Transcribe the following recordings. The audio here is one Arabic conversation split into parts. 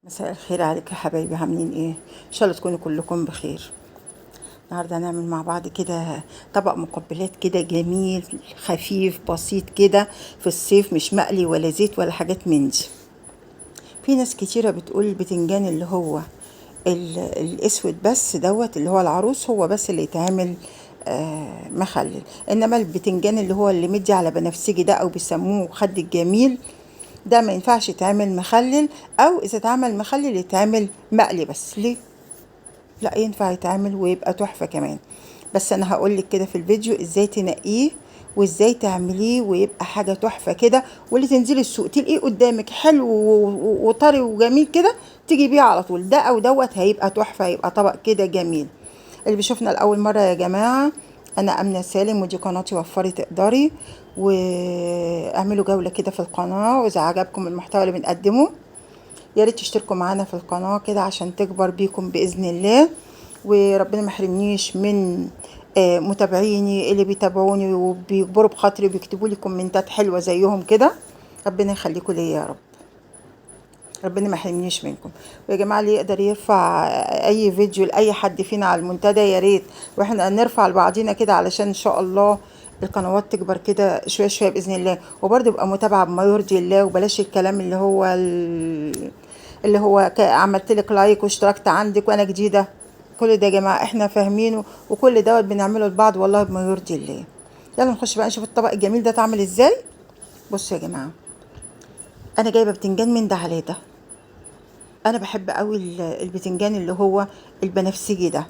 مساء الخير عليك يا حبايبي، عاملين ايه؟ ان شاء الله تكونوا كلكم بخير. النهارده هنعمل مع بعض كده طبق مقبلات كده جميل خفيف بسيط كده في الصيف، مش مقلي ولا زيت ولا حاجات من دي. في ناس كتيرة بتقول البتنجان اللي هو الاسود بس دوت اللي هو العروس هو بس اللي يتعمل مخلل، انما البتنجان اللي هو اللي مدي على بنفسجي ده او بيسموه خد الجميل ده ما ينفعش يتعمل مخلل، او اذا اتعمل مخلل يتعمل مقلي بس. ليه؟ لا، ينفع يتعمل ويبقى تحفة كمان. بس انا هقولك كده في الفيديو ازاي تنقيه وازاي تعمليه ويبقى حاجة تحفة كده، واللي تنزلي السوق تلاقيه قدامك حلو وطري وجميل كده تجيبيه على طول. ده او دوت هيبقى تحفة، هيبقى طبق كده جميل. اللي بيشوفنا لأول مرة يا جماعة، أنا أمنة سالم ودي قناتي وفري تقدري، واعملوا جولة كده في القناة، وإذا عجبكم المحتوى اللي بنقدمه يا ريت تشتركوا معانا في القناة كده عشان تكبر بيكم بإذن الله، وربنا ما يحرمنيش من متابعيني اللي بيتابعوني وبيكبروا بخاطري وبيكتبوا لي كومنتات حلوة زيهم كده. ربنا يخليكم ليا يا رب، ربنا ما يحرمنيش منكم. ويا جماعه اللي يقدر يرفع اي فيديو لاي حد فينا على المنتدى يا ريت، واحنا نرفع لبعضينا كده علشان ان شاء الله القنوات تكبر كده شويه شويه باذن الله. وبرده يبقى متابعه بما يرضي الله، وبلاش الكلام اللي هو عملت لك لايك واشتركت عندك وانا جديده. كل ده يا جماعه احنا فاهمينه، وكل دوت بنعمله لبعض والله بما يرضي الله. يلا نخش بقى نشوف الطبق الجميل ده اتعمل ازاي. بصوا يا جماعه، انا جايبه بتنجان من ده على ده. انا بحب قوي البتنجان اللي هو البنفسجي ده،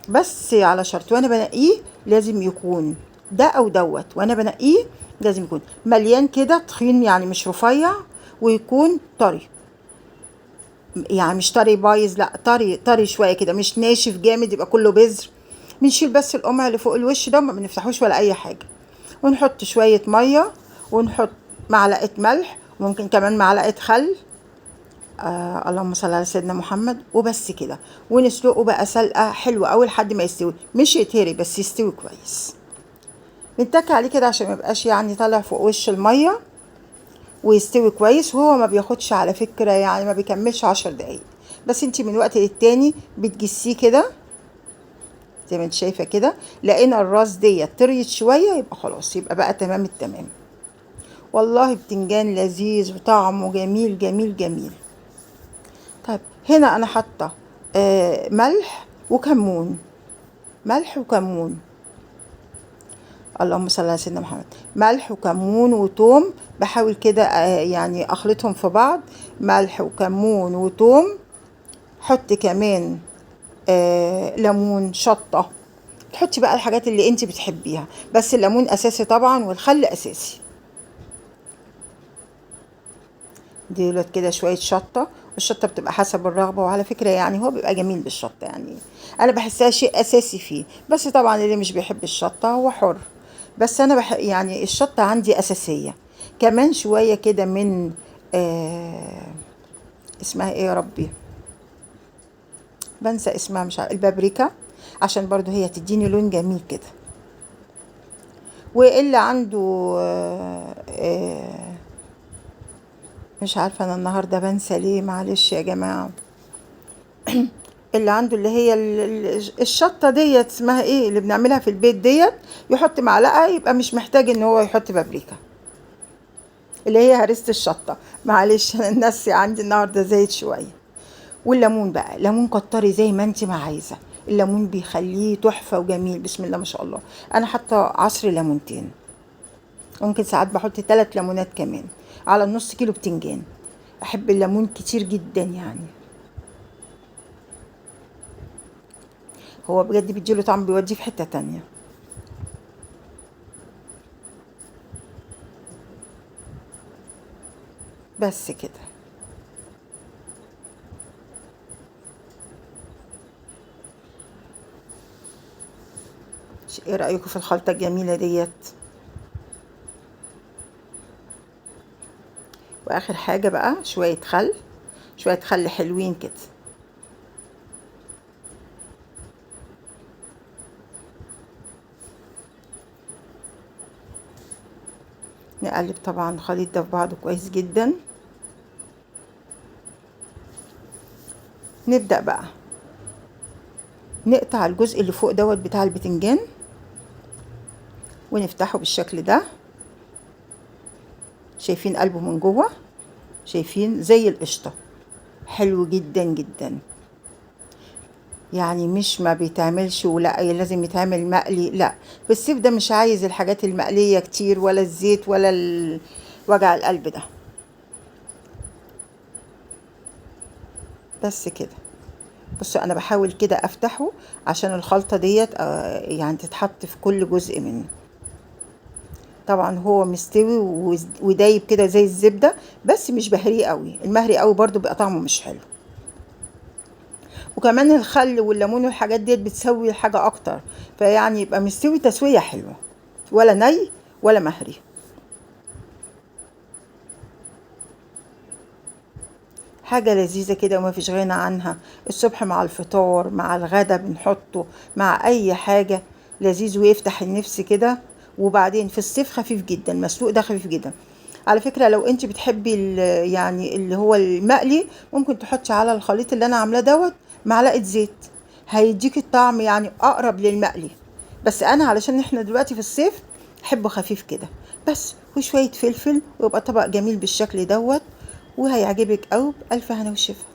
بس على شرط وانا بنقيه لازم يكون ده او دوت. وانا بنقيه لازم يكون مليان كده تخين، يعني مش رفيع، ويكون طري. يعني مش طري بايظ، لا، طري طري شويه كده، مش ناشف جامد يبقى كله بذر. بنشيل بس القمع اللي فوق الوش ده، ما بنفتحوش ولا اي حاجه، ونحط شويه ميه، ونحط معلقه ملح، وممكن كمان معلقه خل. اللهم صل على سيدنا محمد. وبس كده، ونسلقه بقى سلقه حلوه قوي لحد ما يستوي، مش يتهري بس يستوي كويس. نتك عليه كده عشان ما يبقاش يعني طالع فوق وش الميه، ويستوي كويس. وهو ما بياخدش على فكره، يعني ما بيكملش 10 دقايق، بس انتي من وقت للتاني بتجسيه كده زي ما انت شايفه كده. لقينا الراس ديت طريت شويه يبقى خلاص، يبقى بقى تمام التمام. والله بتنجان لذيذ وطعمه جميل جميل جميل. طيب هنا انا حاطه ملح وكمون، ملح وكمون. اللهم صل على سيدنا محمد. ملح وكمون وتوم، بحاول كده يعني اخلطهم في بعض. ملح وكمون وتوم. حط كمان ليمون، شطه. تحطي بقى الحاجات اللي انت بتحبيها، بس الليمون اساسي طبعا والخل اساسي. ديلت كده شويه شطه، والشطه بتبقى حسب الرغبه، وعلى فكره يعني هو بيبقى جميل بالشطه، يعني انا بحسها شيء اساسي فيه. بس طبعا اللي مش بيحب الشطه هو حر، بس انا يعني الشطه عندي اساسيه. كمان شويه كده من اسمها ايه يا ربي، بنسى اسمها، مش عارفة، البابريكا، عشان برضو هي تديني لون جميل كده. واللي عنده مش عارفه انا النهارده بنسى ليه، معلش يا جماعه. اللي عنده اللي هي الشطه ديت اسمها ايه اللي بنعملها في البيت ديت، يحط معلقه، يبقى مش محتاج ان هو يحط بابريكا، اللي هي هريسه الشطه. معلش انا النسي عندي النهارده زايد شويه. والليمون بقى، ليمون كتري زي ما انت ما عايزه. الليمون بيخليه تحفه وجميل، بسم الله ما شاء الله. انا حاطه عصر ليمونتين، ممكن ساعات بحط 3 ليمونات كمان على النص كيلو بتنجان. احب الليمون كتير جدا يعني، هو بجد بيديله طعم، بيوديه في حته تانية. بس كده. ايه رايكم في الخلطه الجميله ديت؟ واخر حاجه بقى شويه خل، شويه خل حلوين كده. نقلب طبعا الخليط ده في بعضه كويس جدا. نبدأ بقى نقطع الجزء اللي فوق دوت بتاع البتنجان ونفتحه بالشكل ده. شايفين قلبه من جوه؟ شايفين زي القشطة، حلو جدا جدا. يعني مش ما بيتعملش ولا لازم يتعمل مقلي، لا، في الصيف ده مش عايز الحاجات المقلية كتير ولا الزيت ولا وجع القلب ده. بس كده. بصوا انا بحاول كده افتحه عشان الخلطة ديت يعني تتحط في كل جزء منه. طبعا هو مستوي ودايب كده زي الزبدة، بس مش بهري قوي، المهري قوي برضو بيبقى طعمه مش حلو. وكمان الخل والليمون والحاجات ديت بتسوي الحاجة اكتر، فيعني يبقى مستوي تسوية حلوة، ولا ني ولا مهري. حاجة لذيذة كده وما فيش غنى عنها. الصبح مع الفطار، مع الغدا بنحطه، مع اي حاجة لذيذ ويفتح النفس كده. وبعدين في الصيف خفيف جدا، مسلوق ده خفيف جدا. على فكرة لو انت بتحبي يعني اللي هو المقلي، ممكن تحطي على الخليط اللي انا عاملاه دوت معلقة زيت، هيديك الطعم يعني اقرب للمقلي. بس انا علشان احنا دلوقتي في الصيف احبه خفيف كده بس، وشوية فلفل، ويبقى طبق جميل بالشكل دوت، وهيعجبك قوي. بألف هنا وشفا.